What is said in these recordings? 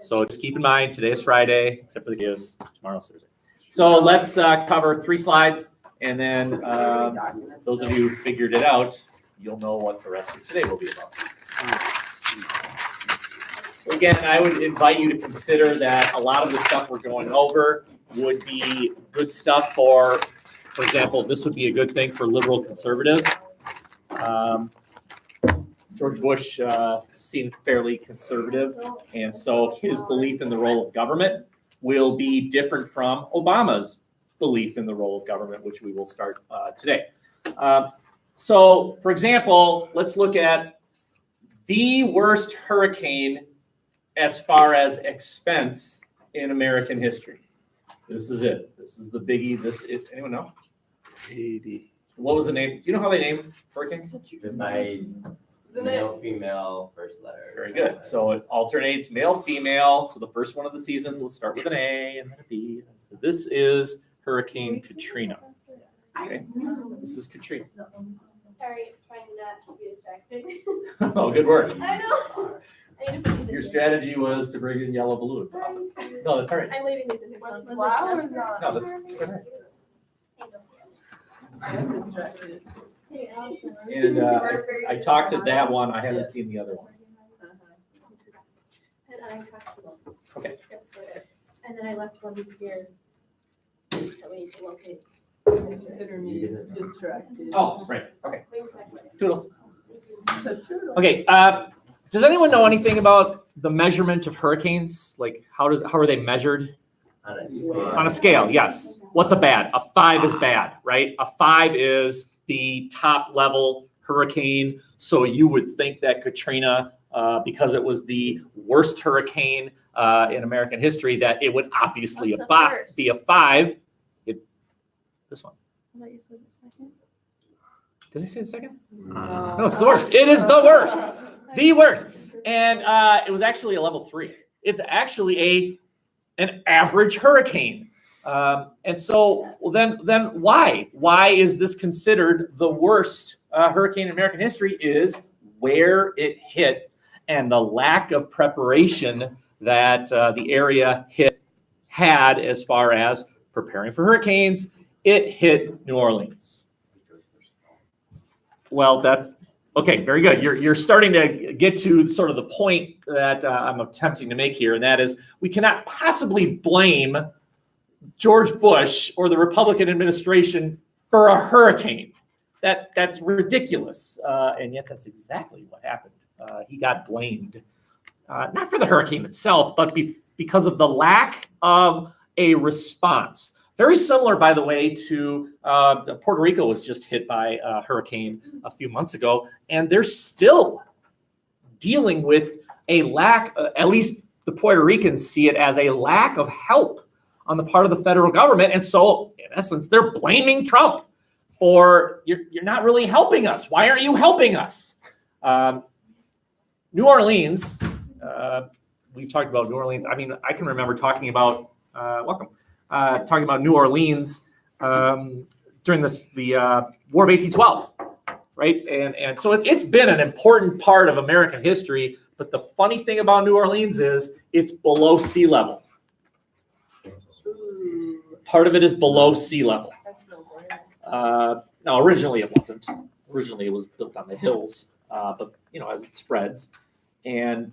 So just keep in mind, today is Friday, except for the kids. Tomorrow's Thursday. So let's cover 3 slides, and then those of you who figured it out, you'll know what the rest of today will be about. So again, I would invite you to consider that a lot of the stuff we're going over would be good stuff for example, this would be a good thing for liberal conservative. George Bush seemed fairly conservative, and so his belief in the role of government will be different from Obama's belief in the role of government, which we will start today. So, for example, let's look at the worst hurricane as far as expense in American history. This is it. This is the biggie. Anyone know? 80. What was the name? Do you know how they named hurricanes? By male, female, first letter. Very good. So it alternates male, female. So the first one of the season will start with an A and then a B. So this is Hurricane Katrina. Okay. This is Katrina. Sorry, trying not to be distracted. Oh, good work. I know. I need to put these in Your here. strategy was to bring in yellow balloons. Awesome. No, that's all right. I'm leaving these in here. Flowers on. No, that's all right. I'm distracted. And I talked to that one. I haven't seen the other one. And I talked to them. Okay. Yep, so and then I left one here that we need to locate. Consider me distracted. Oh, right. Okay. Bring it back later. Toodles. The turtle. Okay. Does anyone know anything about the measurement of hurricanes? Like how are they measured? On a scale. On a scale, yes. What's a bad? A 5 is bad, right? A 5 is the top level hurricane. So you would think that Katrina, because it was the worst hurricane in American history, that it would obviously What's the first? be a 5. This one. I thought you said the second. Did I say the second? No, No, it's the worst. It is the worst. The worst. And it was actually a level 3. It's actually an average hurricane. And so then why? Why is this considered the worst hurricane in American history? Is where it hit and the lack of preparation that the area had as far as preparing for hurricanes. It hit New Orleans. Well, that's okay. Very good. You're starting to get to sort of the point that I'm attempting to make here, and that is we cannot possibly blame George Bush or the Republican administration for a hurricane. That's ridiculous, and yet that's exactly what happened. He got blamed, not for the hurricane itself, but because of the lack of a response. Very similar, by the way, to Puerto Rico was just hit by a hurricane a few months ago, and they're still dealing with a lack, at least the Puerto Ricans see it as a lack of help on the part of the federal government. And so, in essence, they're blaming Trump for, you're not really helping us. Why aren't you helping us? New Orleans, we've talked about New Orleans. I mean, I can remember talking about, talking about New Orleans during the War of 1812, right? And so it's been an important part of American history. But the funny thing about New Orleans is it's below sea level. Part of it is below sea level. No, originally it wasn't. Originally it was built on the hills, but as it spreads, and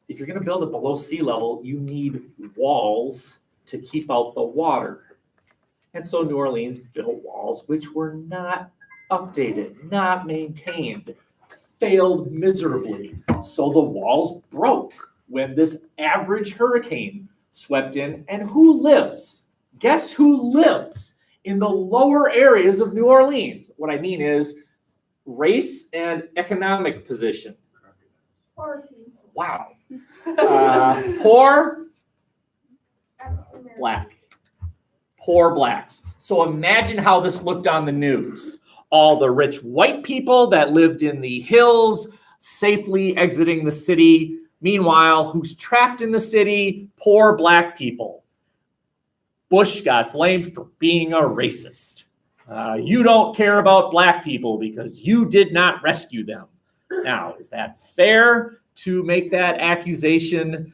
if you're going to build it below sea level, you need walls to keep out the water. And so New Orleans built walls which were not updated, not maintained, failed miserably. So the walls broke when this average hurricane swept in. And who lives? Guess who lives in the lower areas of New Orleans? What I mean is race and economic position. Wow. Poor black. Poor blacks. So imagine how this looked on the news. All the rich white people that lived in the hills safely exiting the city. Meanwhile, who's trapped in the city? Poor black people. Bush got blamed for being a racist. You don't care about black people because you did not rescue them. Now, is that fair? to make that accusation.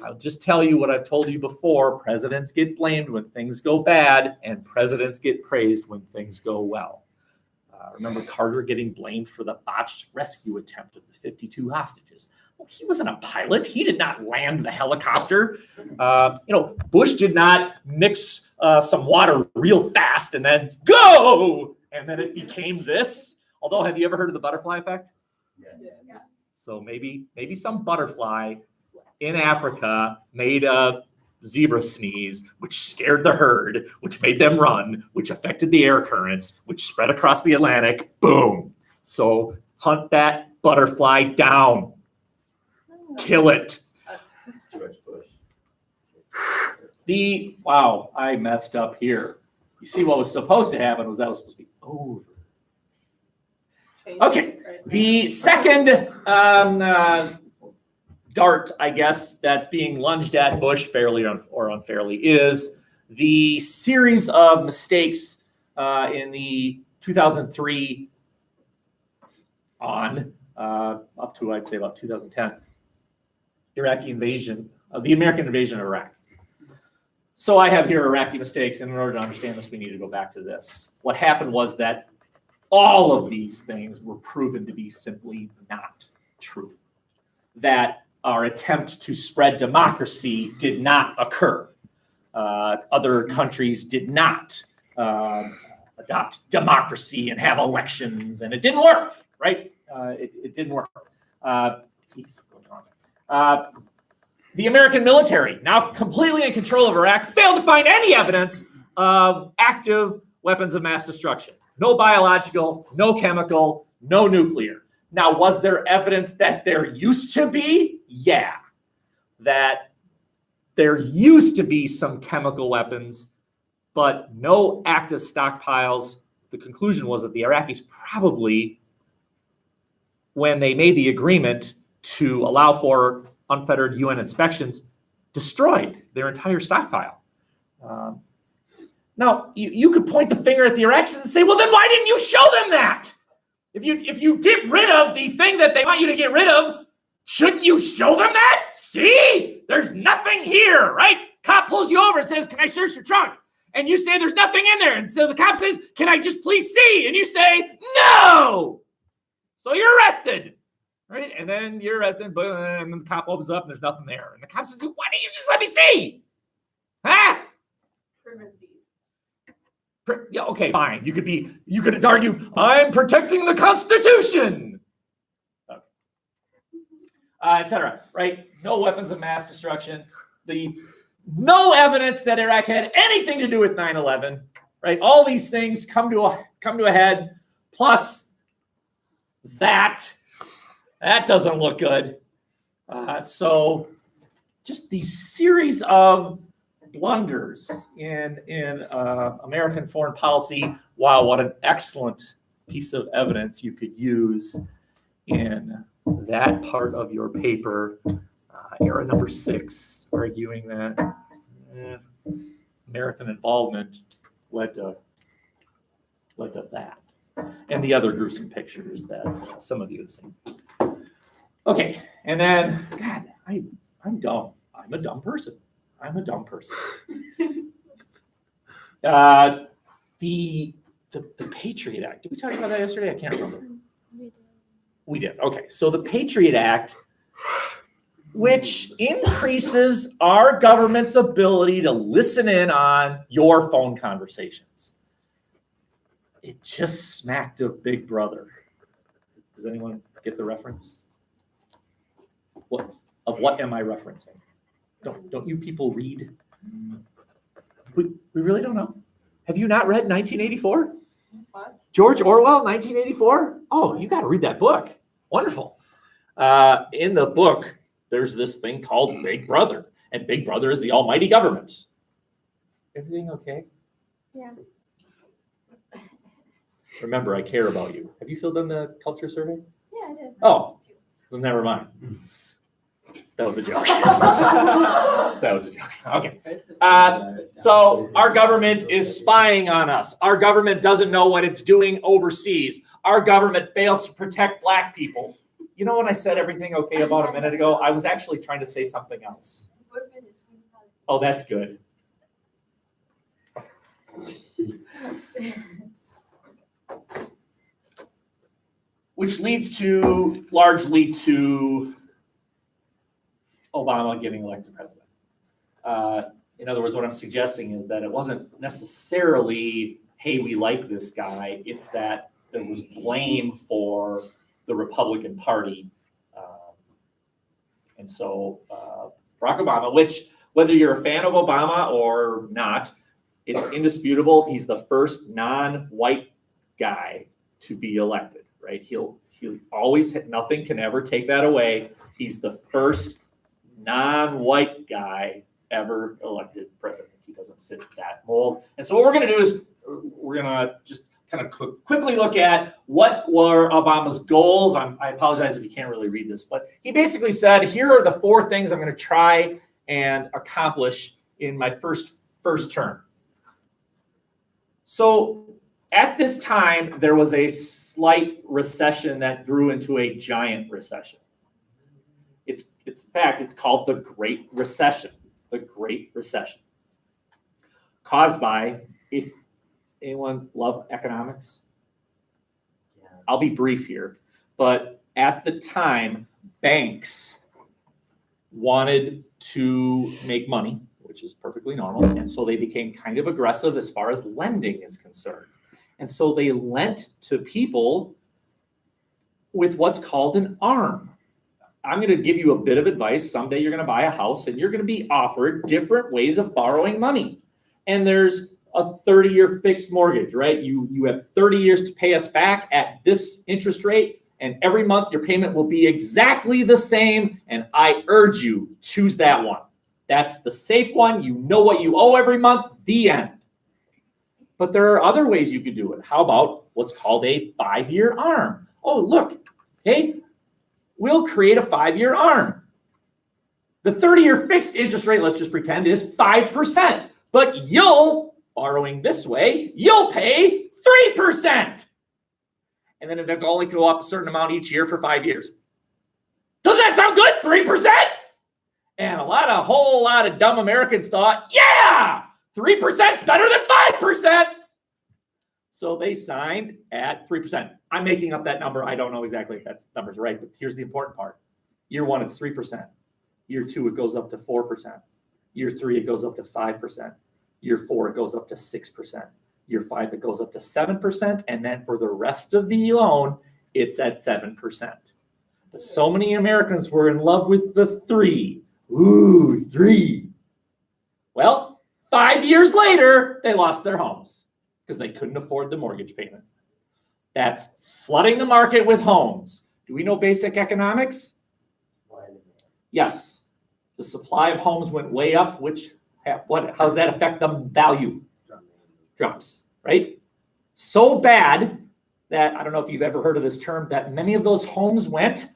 I'll just tell you what I've told you before. Presidents get blamed when things go bad, and presidents get praised when things go well. Remember Carter getting blamed for the botched rescue attempt of the 52 hostages. Well, he wasn't a pilot. He did not land the helicopter. Bush did not mix some water real fast and then go, and then it became this. Although, have you ever heard of the butterfly effect? Yeah. So maybe some butterfly in Africa made a zebra sneeze, which scared the herd, which made them run, which affected the air currents, which spread across the Atlantic. Boom. So hunt that butterfly down. Kill it. George Bush. Wow, I messed up here. You see, what was supposed to happen was that was supposed to be over. Okay, the second dart, I guess, that's being lunged at Bush, fairly or unfairly, is the series of mistakes in the 2003 on up to, I'd say, about 2010 Iraqi invasion, the American invasion of Iraq. So I have here Iraqi mistakes, and in order to understand this, we need to go back to this. What happened was that all of these things were proven to be simply not true. That our attempt to spread democracy did not occur. Other countries did not adopt democracy and have elections, and it didn't work, right? It didn't work. The American military, now completely in control of Iraq, failed to find any evidence of active weapons of mass destruction. No biological, no chemical, no nuclear. Now, was there evidence that there used to be? Yeah. That there used to be some chemical weapons, but no active stockpiles. The conclusion was that the Iraqis probably, when they made the agreement to allow for unfettered UN inspections, destroyed their entire stockpile. Now, you could point the finger at the Iraqis and say, well, then why didn't you show them that? If you get rid of the thing that they want you to get rid of, shouldn't you show them that? See, there's nothing here, right? Cop pulls you over and says, can I search your trunk? And you say, there's nothing in there. And so the cop says, can I just please see? And you say, no. So you're arrested, right? And then you're arrested, and then the cop opens up and there's nothing there. And the cop says, why didn't you just let me see? Huh? Yeah, okay, fine. You could argue, I'm protecting the Constitution, etc. Right? No weapons of mass destruction. No evidence that Iraq had anything to do with 9/11. Right? All these things come to a head. Plus, that doesn't look good. So, just these series of blunders in American foreign policy. Wow, what an excellent piece of evidence you could use in that part of your paper. Era number 6, arguing that American involvement led to that, and the other gruesome pictures that some of you have seen. Okay, and then, God, I'm dumb. I'm a dumb person. The Patriot Act. Did we talk about that yesterday? I can't remember. We did. Okay. So the Patriot Act, which increases our government's ability to listen in on your phone conversations. It just smacked of Big Brother. Does anyone get the reference? What am I referencing? Don't you people read? We really don't know. Have you not read 1984? What? George Orwell, 1984? Oh, you got to read that book. Wonderful. In the book, there's this thing called Big Brother, and Big Brother is the almighty government. Everything okay? Yeah. Remember, I care about you. Have you filled in the culture survey? Yeah, I did. Oh, well, never mind. That was a joke. That was a joke. Okay. So our government is spying on us. Our government doesn't know what it's doing overseas. Our government fails to protect Black people. You know when I said everything okay about a minute ago, I was actually trying to say something else. We're finished. We just Oh, that's good. Which leads largely to Obama getting elected president. In other words, what I'm suggesting is that it wasn't necessarily, hey, we like this guy. It's that there was blame for the Republican Party. And so Barack Obama, which whether you're a fan of Obama or not, it's indisputable. He's the first non-white guy to be elected, right? He'll always, nothing can ever take that away. He's the first non-white guy ever elected president. He doesn't fit that mold. And so what we're going to do is we're going to just kind of quickly look at what were Obama's goals. I apologize if you can't really read this, but he basically said, here are the 4 things I'm going to try and accomplish in my first term. So at this time, there was a slight recession that grew into a giant recession. It's in fact, it's called the Great Recession. The Great Recession. Caused by, if anyone love economics? Yeah. I'll be brief here, but at the time, banks wanted to make money, which is perfectly normal, and so they became kind of aggressive as far as lending is concerned. And so they lent to people with what's called an ARM. I'm going to give you a bit of advice. Someday you're going to buy a house and you're going to be offered different ways of borrowing money. And there's a 30-year fixed mortgage, right? You have 30 years to pay us back at this interest rate, and every month your payment will be exactly the same, and I urge you, choose that one. That's the safe one. You know what you owe every month, the end. But there are other ways you could do it. How about what's called a 5-year ARM? Oh, look, hey, we'll create a 5-year ARM. The 30-year fixed interest rate, let's just pretend, is 5%. But you'll, borrowing this way, you'll pay 3%. And then it'll only go up a certain amount each year for 5 years. Doesn't that sound good? 3%? And a whole lot of dumb Americans thought, yeah, 3% is better than 5%. So they signed at 3%. I'm making up that number. I don't know exactly if that number's right, but here's the important part. Year 1, it's 3%. Year 2, it goes up to 4%. Year 3, it goes up to 5%. Year 4, it goes up to 6%. Year 5, it goes up to 7%. And then for the rest of the loan, it's at 7%. But so many Americans were in love with the 3. Ooh, 3. Well, 5 years later, they lost their homes because they couldn't afford the mortgage payment. That's flooding the market with homes. Do we know basic economics? Yes. The supply of homes went way up, how does that affect the value? Drops, right? So bad that, I don't know if you've ever heard of this term, that many of those homes went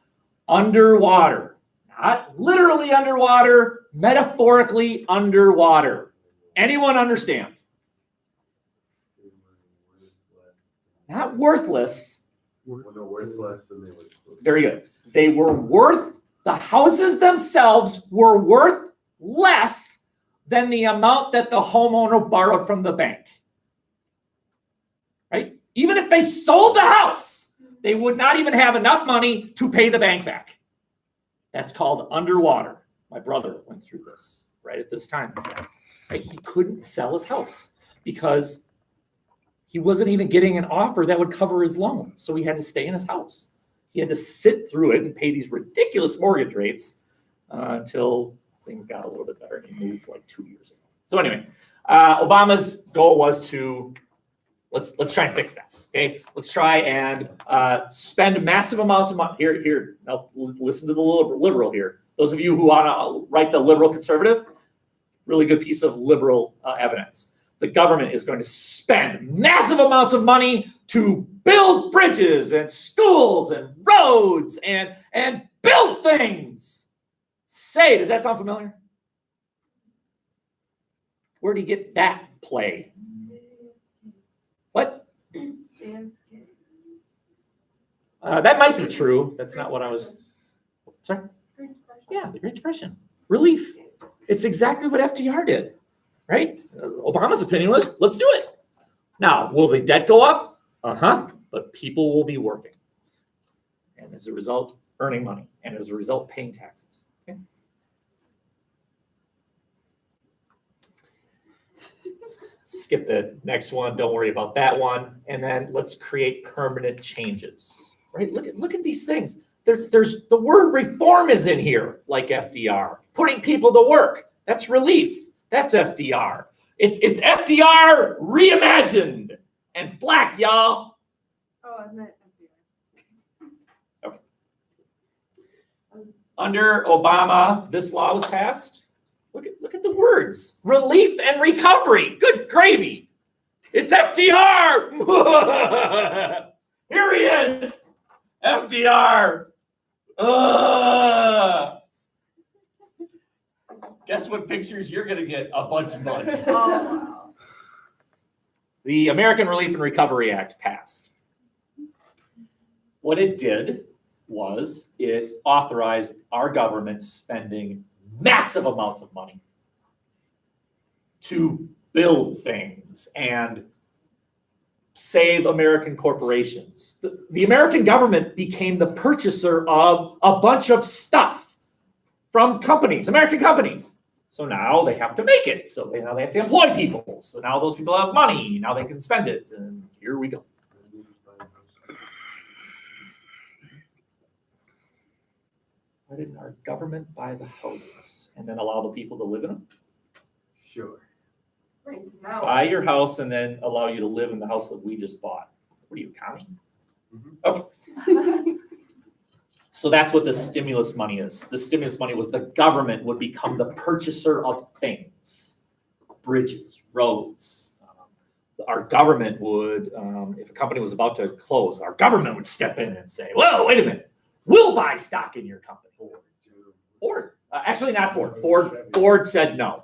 underwater. Not literally underwater, metaphorically underwater. Anyone understand? Not worthless. No, worth less than they would. Very good. They were worth, the houses themselves were worth less than the amount that the homeowner borrowed from the bank. Right? Even if they sold the house, they would not even have enough money to pay the bank back. That's called underwater. My brother went through this right at this time. Right? He couldn't sell his house because he wasn't even getting an offer that would cover his loan. So he had to stay in his house. He had to sit through it and pay these ridiculous mortgage rates until things got a little bit better. And he moved like 2 years ago. So anyway, Obama's goal was to, let's try and fix that. Okay, let's try and spend massive amounts of money. Here, now listen to the liberal here. Those of you who want to write the liberal conservative, really good piece of liberal evidence. The government is going to spend massive amounts of money to build bridges and schools and roads and build things. Say, does that sound familiar? Where do you get that play? What? That might be true. That's not what I was. Sorry. Yeah, the Great Depression. Relief. It's exactly what FDR did, right? Obama's opinion was, let's do it. Now, will the debt go up? But people will be working. And as a result, earning money. And as a result, paying taxes. Okay? Skip the next one. Don't worry about that one. And then let's create permanent changes, right? Look at these things. There's the word reform is in here, like FDR. Putting people to work. That's relief. That's FDR. It's FDR reimagined and black, y'all. Oh, I meant Okay. Under Obama, this law was passed. Look at the words. Relief and recovery. Good gravy. It's FDR. Here he is. FDR. Guess what pictures you're going to get? A bunch of money. Oh, wow. The American Relief and Recovery Act passed. What it did was it authorized our government spending massive amounts of money to build things and save American corporations. The American government became the purchaser of a bunch of stuff from companies, American companies. So now they have to make it. So now they have to employ people. So now those people have money. Now they can spend it. And here we go. Why didn't our government buy the houses and then allow the people to live in them? Sure. Rent them out. Buy your house and then allow you to live in the house that we just bought. What are you, counting? Okay. So that's what the stimulus money is. The stimulus money was the government would become the purchaser of things, bridges, roads. Our government would, if a company was about to close, our government would step in and say, whoa, wait a minute, we'll buy stock in your company. Ford. Actually, not Ford. Ford said no.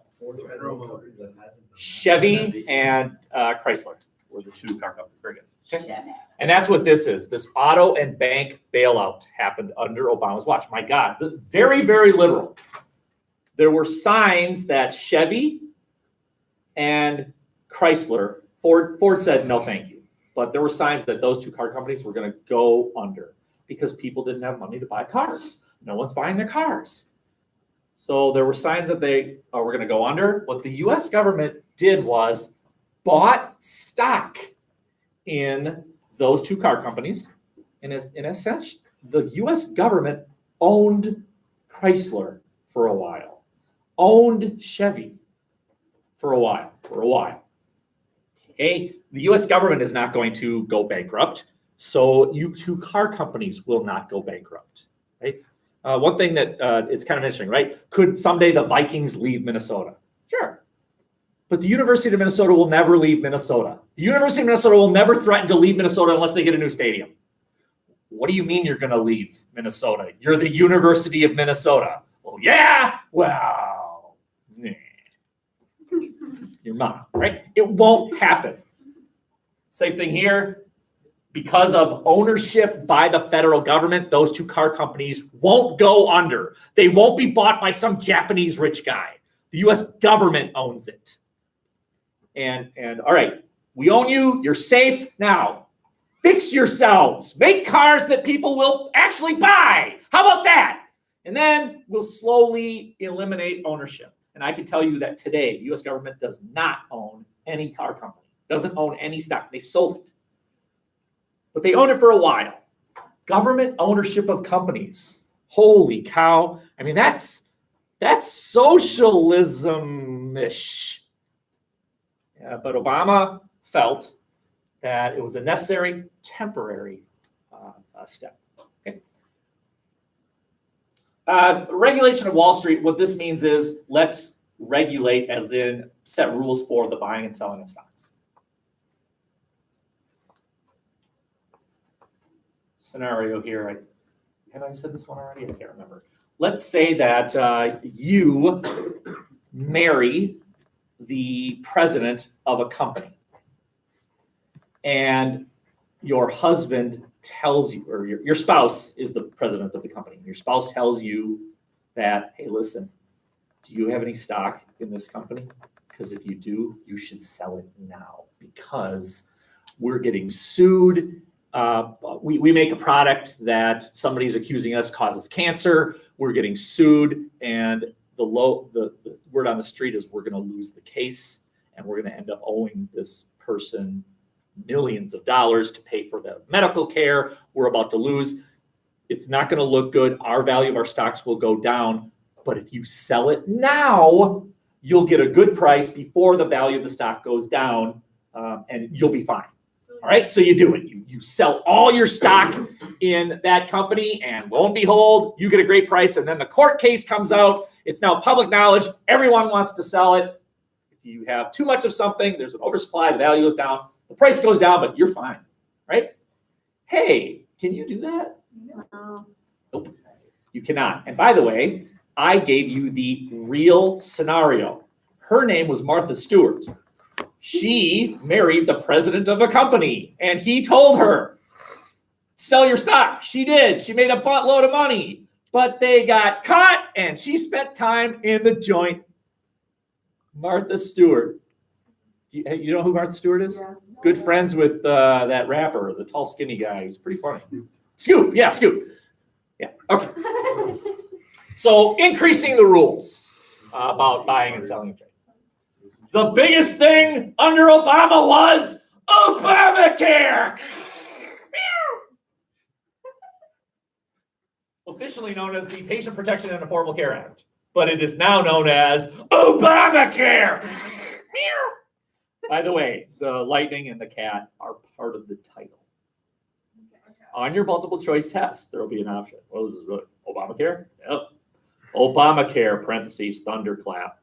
Chevy and Chrysler were the two car companies. Very good. Okay. And that's what this is. This auto and bank bailout happened under Obama's watch. My God, very, very literal. There were signs that Chevy and Chrysler, Ford said no thank you. But there were signs that those two car companies were going to go under because people didn't have money to buy cars. No one's buying their cars. So there were signs that they were going to go under. What the U.S. government did was bought stock in those two car companies. And in a sense, the U.S. government owned Chrysler for a while, owned Chevy for a while. Okay, the U.S. government is not going to go bankrupt, so you two car companies will not go bankrupt, right? One thing that is kind of interesting, right? Could someday the Vikings leave Minnesota? Sure. But the University of Minnesota will never leave Minnesota. The University of Minnesota will never threaten to leave Minnesota unless they get a new stadium. What do you mean you're going to leave Minnesota? You're the University of Minnesota. Well, yeah. Well, nah. Your mom, right? It won't happen. Same thing here. Because of ownership by the federal government, those two car companies won't go under. They won't be bought by some Japanese rich guy. The U.S. government owns it. And all right, we own you. You're safe. Now, fix yourselves. Make cars that people will actually buy. How about that? And then we'll slowly eliminate ownership. And I can tell you that today, the U.S. government does not own any car company. Doesn't own any stock. They sold it. But they owned it for a while. Government ownership of companies. Holy cow. I mean, that's socialism-ish. Yeah, but Obama felt that it was a necessary temporary step. Okay. Regulation of Wall Street, what this means is let's regulate as in set rules for the buying and selling of stocks. Scenario here. Have I said this one already? I can't remember. Let's say that you marry the president of a company and your husband tells you, or your spouse is the president of the company. Your spouse tells you that, hey, listen, do you have any stock in this company? Because if you do, you should sell it now because we're getting sued. We make a product that somebody's accusing us causes cancer. We're getting sued, and the word on the street is we're going to lose the case, and we're going to end up owing this person millions of dollars to pay for the medical care we're about to lose. It's not going to look good. Our value of our stocks will go down. But if you sell it now, you'll get a good price before the value of the stock goes down, and you'll be fine. All right, so you do it. You sell all your stock in that company, and lo and behold, you get a great price. And then the court case comes out. It's now public knowledge. Everyone wants to sell it. If you have too much of something, there's an oversupply, the value goes down, the price goes down, but you're fine, right? Hey, can you do that? No. Nope, you cannot. And by the way, I gave you the real scenario. Her name was Martha Stewart. She married the president of a company, and he told her, sell your stock. She did. She made a buttload of money, but they got caught, and she spent time in the joint. Martha Stewart. You know who Martha Stewart is? Yeah. Good friends with that rapper, the tall, skinny guy. He's pretty funny. Scoop. Yeah, Scoop. Yeah, okay. So increasing the rules about buying and selling. The biggest thing under Obama was Obamacare. Officially known as the Patient Protection and Affordable Care Act, but it is now known as Obamacare. By the way, the lightning and the cat are part of the title. On your multiple choice test, there will be an option. What is this really? Obamacare? Yep. Obamacare, parentheses, thunderclap,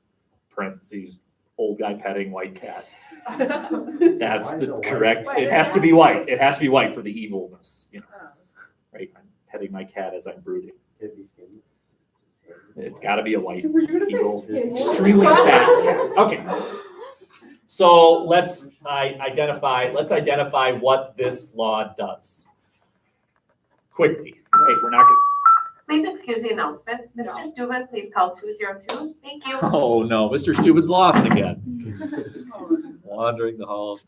parentheses, old guy petting white cat. That's the correct. It has to be white. It has to be white for the evilness, right? I'm petting my cat as I'm brooding. It's got to be a white, evil, extremely fat cat. Okay. So let's identify what this law does. Quickly, right? We're not going to. Please excuse the announcement. Mr. Steuben, please call 202. Thank you. Oh no, Mr. Steuben's lost again. Wandering the hall.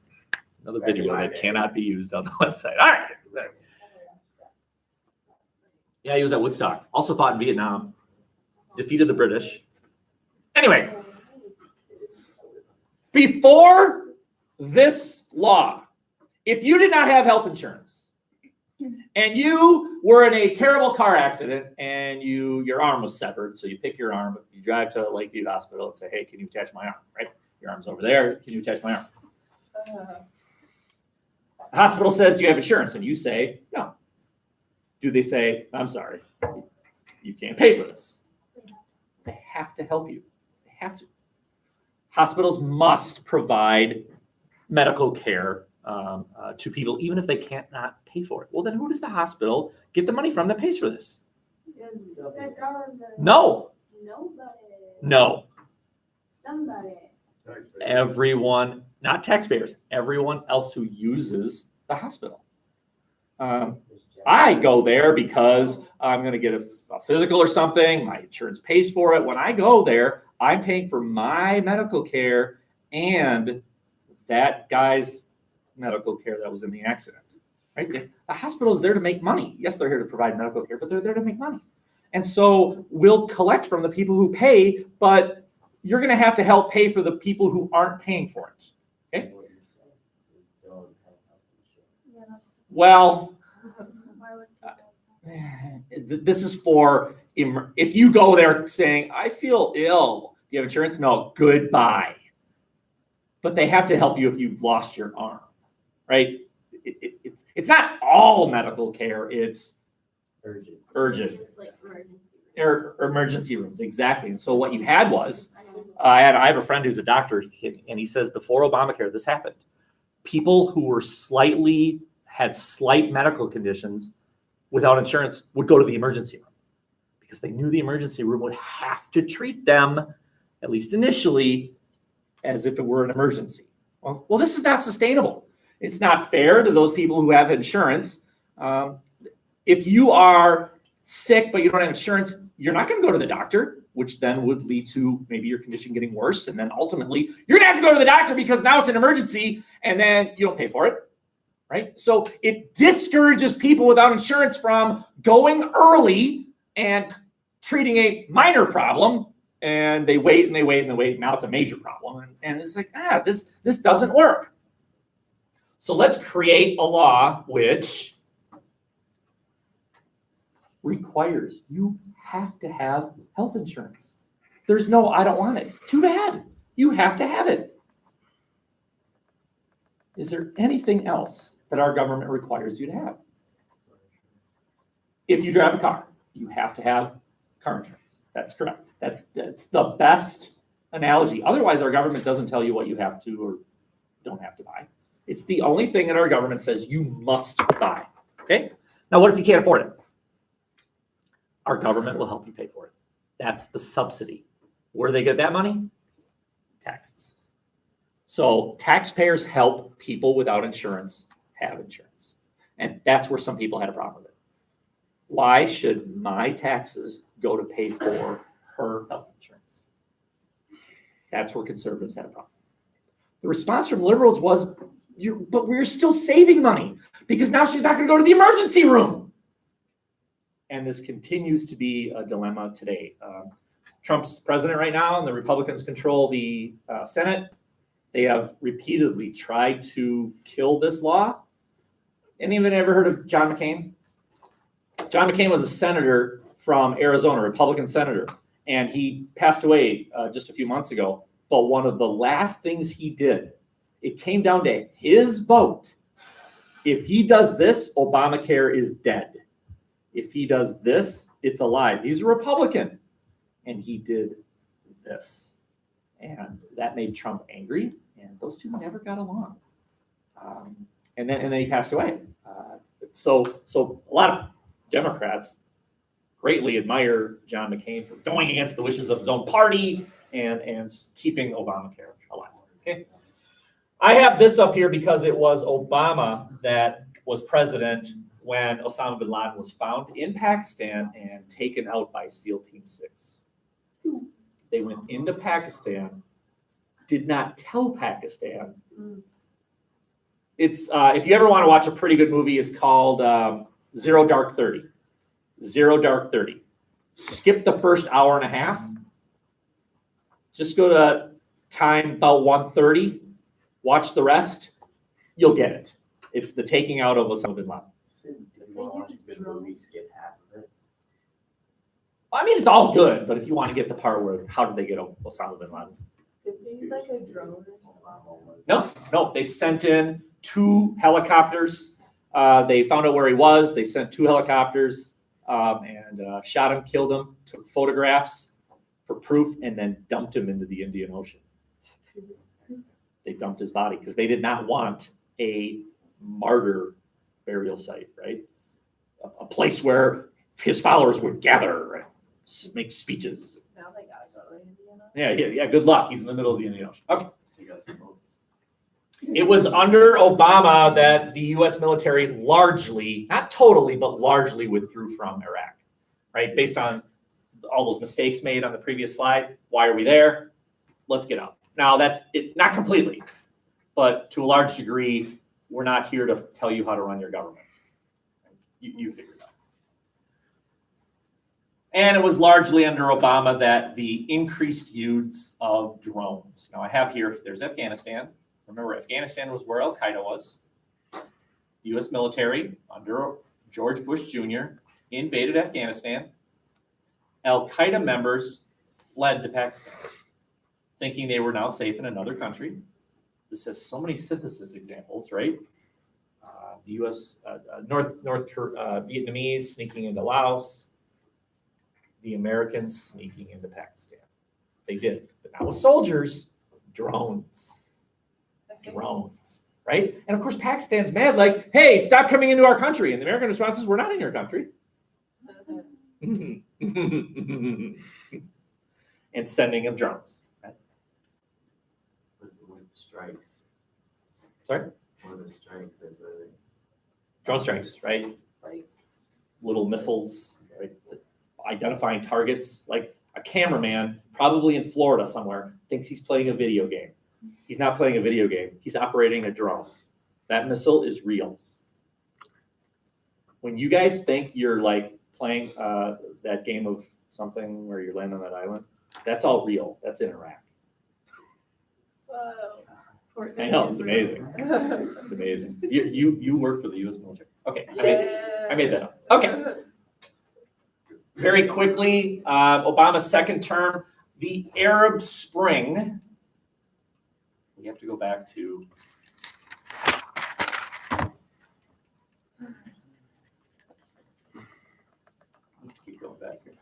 Another video that cannot be used on the website. All right. Yeah, he was at Woodstock. Also fought in Vietnam. Defeated the British. Anyway, before this law, if you did not have health insurance and you were in a terrible car accident and your arm was severed, so you pick your arm, you drive to Lakeview Hospital and say, hey, can you attach my arm, right? Your arm's over there. Can you attach my arm? The hospital says, do you have insurance? And you say, no. Do they say, I'm sorry, you can't pay for this? They have to help you. They have to. Hospitals must provide medical care to people, even if they can't not pay for it. Well, then who does the hospital get the money from that pays for this? The government. No. Nobody. No. Somebody. Everyone, not taxpayers, everyone else who uses the hospital. I go there because I'm going to get a physical or something. My insurance pays for it. When I go there, I'm paying for my medical care and that guy's medical care that was in the accident. Right? The hospital is there to make money. Yes, they're here to provide medical care, but they're there to make money. And so we'll collect from the people who pay, but you're going to have to help pay for the people who aren't paying for it. Okay? Well, this is for if you go there saying, I feel ill. Do you have insurance? No, goodbye. But they have to help you if you've lost your arm, right? It's not all medical care. It's urgent. Just like emergency. Emergency rooms, exactly. And so what you had was, I have a friend who's a doctor, and he says before Obamacare, this happened. People who were had slight medical conditions without insurance would go to the emergency room because they knew the emergency room would have to treat them, at least initially, as if it were an emergency. Well, this is not sustainable. It's not fair to those people who have insurance If you are sick but you don't have insurance, you're not going to go to the doctor, which then would lead to maybe your condition getting worse. And then ultimately, you're going to have to go to the doctor because now it's an emergency and then you don't pay for it, right? So it discourages people without insurance from going early and treating a minor problem. And they wait and they wait and they wait. Now it's a major problem. And it's like, this doesn't work. So let's create a law which requires you have to have health insurance. There's no, I don't want it. Too bad. You have to have it. Is there anything else that our government requires you to have? If you drive a car, you have to have car insurance. That's correct. That's the best analogy. Otherwise, our government doesn't tell you what you have to or don't have to buy. It's the only thing that our government says you must buy. Okay? Now, what if you can't afford it? Our government will help you pay for it. That's the subsidy. Where do they get that money? Taxes. So taxpayers help people without insurance have insurance. And that's where some people had a problem with it. Why should my taxes go to pay for her health insurance? That's where conservatives had a problem. The response from liberals was, but we're still saving money because now she's not going to go to the emergency room. And this continues to be a dilemma today. Trump's president right now, and the Republicans control the Senate. They have repeatedly tried to kill this law. Anyone ever heard of John McCain? John McCain was a senator from Arizona, Republican senator, and he passed away just a few months ago. But one of the last things he did, it came down to his vote. If he does this, Obamacare is dead. If he does this, it's alive. He's a Republican. And he did this. And that made Trump angry. And those two never got along. And then he passed away. So a lot of Democrats greatly admire John McCain for going against the wishes of his own party and keeping Obamacare alive. Okay. I have this up here because it was Obama that was president when Osama bin Laden was found in Pakistan and taken out by SEAL Team 6. They went into Pakistan, did not tell Pakistan. It's if you ever want to watch a pretty good movie, it's called Zero Dark 30. Zero Dark 30. Skip the first hour and a half. Just go to time about 1:30. Watch the rest. You'll get it. It's the taking out of Osama bin Laden. I mean, it's all good, but if you want to get the part where how did they get Osama bin Laden? Did they use like a drone or something? No. They sent in 2 helicopters. They found out where he was. They sent 2 helicopters and shot him, killed him, took photographs for proof, and then dumped him into the Indian Ocean. They dumped his body because they did not want a martyr burial site, right? A place where his followers would gather and make speeches. Now they gotta go to Indiana. Yeah. Good luck. He's in the middle of the Indian Ocean. Okay. It was under Obama that the U.S. military largely, not totally, but largely withdrew from Iraq, right? Based on all those mistakes made on the previous slide. Why are we there? Let's get out. Now not completely, but to a large degree, we're not here to tell you how to run your government. You figure it out. And it was largely under Obama that the increased use of drones. Now I have here, there's Afghanistan. Remember, Afghanistan was where Al-Qaeda was. The U.S. military, under George Bush Jr., invaded Afghanistan. Al-Qaeda members fled to Pakistan, thinking they were now safe in another country. This has so many synthesis examples, right? The U.S. North Vietnamese sneaking into Laos, the Americans sneaking into Pakistan. They did, but not with soldiers, drones, right? And of course, Pakistan's mad, like, hey, stop coming into our country. And the American response is, we're not in your country. And sending them drones. Right? With strikes. Sorry? One of the strikes that Drone strikes, right? Little missiles, right? Identifying targets. Like a cameraman, probably in Florida somewhere, thinks he's playing a video game. He's not playing a video game. He's operating a drone. That missile is real. When you guys think you're like playing that game of something where you land on that island, that's all real. That's in Iraq. Whoa. I know, it's amazing. That's amazing. You work for the U.S. military. Okay, I made that up. Okay. Very quickly, Obama's second term, the Arab Spring. We have to go back to. Keep going back here.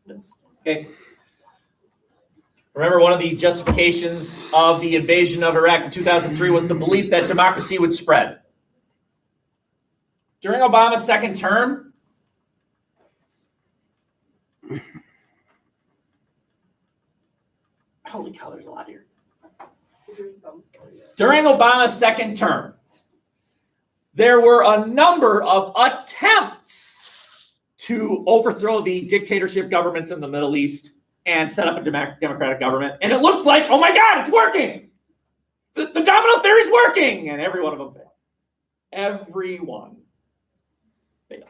This. Okay. Remember, one of the justifications of the invasion of Iraq in 2003 was the belief that democracy would spread. During Obama's second term, holy cow, there's a lot here. During Obama's second term, there were a number of attempts to overthrow the dictatorship governments in the Middle East and set up a democratic government. And it looked like, oh my God, it's working. The domino theory is working. And every one of them failed. Every one failed.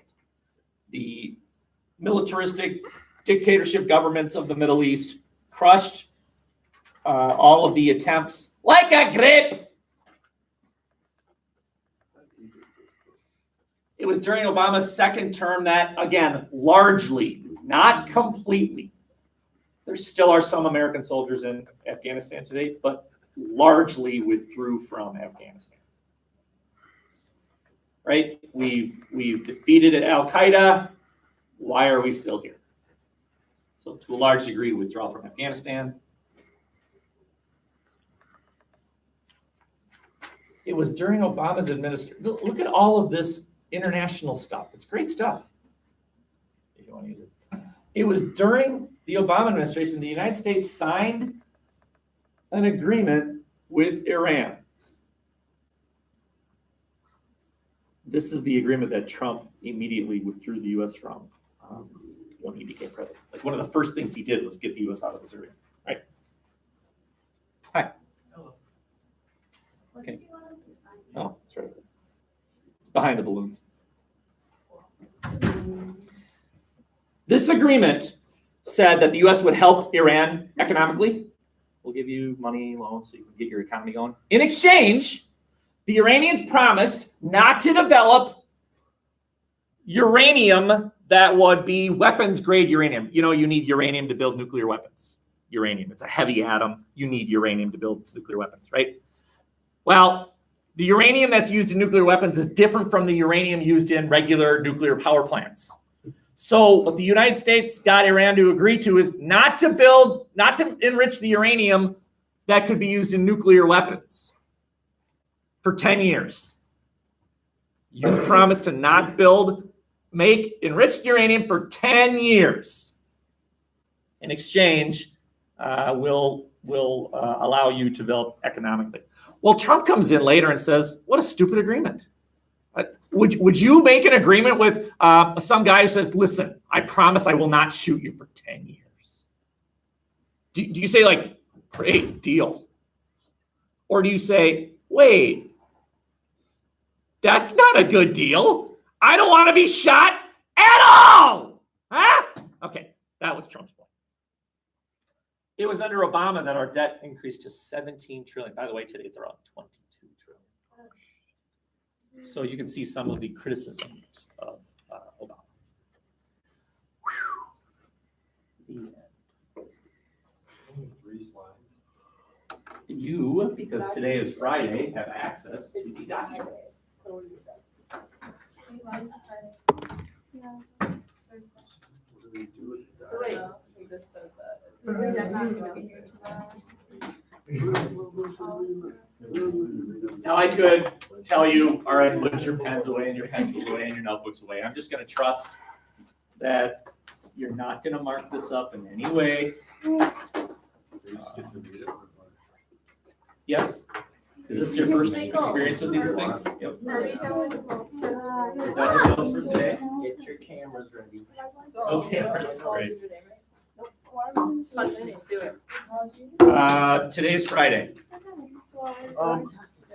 The militaristic dictatorship governments of the Middle East crushed all of the attempts like a grape. It was during Obama's second term that, again, largely, not completely, there still are some American soldiers in Afghanistan today, but largely withdrew from Afghanistan. Right? We've defeated Al-Qaeda. Why are we still here? So to a large degree, withdrawal from Afghanistan. It was during Obama's administration. Look at all of this international stuff. It's great stuff, if you want to use it. It was during the Obama administration, the United States signed an agreement with Iran. This is the agreement that Trump immediately withdrew the U.S. from when he became president. Like one of the first things he did was get the U.S. out of this agreement, right? Hi. What Okay. did you want us to sign? Oh, that's right. Behind the balloons. This agreement said that the U.S. would help Iran economically. We'll give you money, loans, so you can get your economy going. In exchange, the Iranians promised not to develop uranium that would be weapons-grade uranium. You know, you need uranium to build nuclear weapons. Uranium, it's a heavy atom. You need uranium to build nuclear weapons, right? Well, the uranium that's used in nuclear weapons is different from the uranium used in regular nuclear power plants. So what the United States got Iran to agree to is not to enrich the uranium that could be used in nuclear weapons for 10 years. You promised to not make enriched uranium for 10 years. In exchange, we'll allow you to develop economically. Well, Trump comes in later and says, what a stupid agreement. Would you make an agreement with some guy who says, listen, I promise I will not shoot you for 10 years? Do you say, like, great deal? Or do you say, wait, that's not a good deal. I don't want to be shot at all. Huh? Okay, that was Trump's point. It was under Obama that our debt increased to 17 trillion. By the way, today it's around 22 trillion. So you can see some of the criticisms of Obama. Three slides. You, because today is Friday, have access to the documents. Do you want us to try to? Yeah. Thursday. What do we do with the So wait, we just said that. We're just not gonna be here, Now I could tell you, all right, put your pens away and your pencils away and your notebooks away. I'm just going to trust that you're not going to mark this up in any way. They just get to read it. Yes? Is this your first experience with these things? Yep. Are we going to vote for Is that what else for today? Get your cameras ready. No cameras, great. Do it. Today's Friday.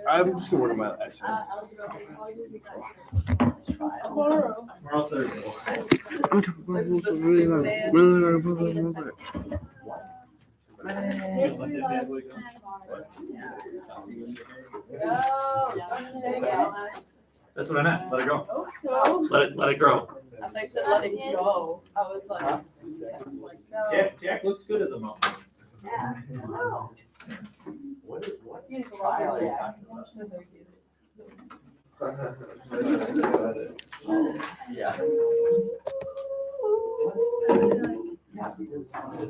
I'm just gonna work on my lesson. Tomorrow. Tomorrow's Thursday. That's what I meant. Let it go. Oh, Let it grow. I thought you said let it go. I was like, no. Jack looks good as a mom. Oh. What? He's wild, yeah. Yeah.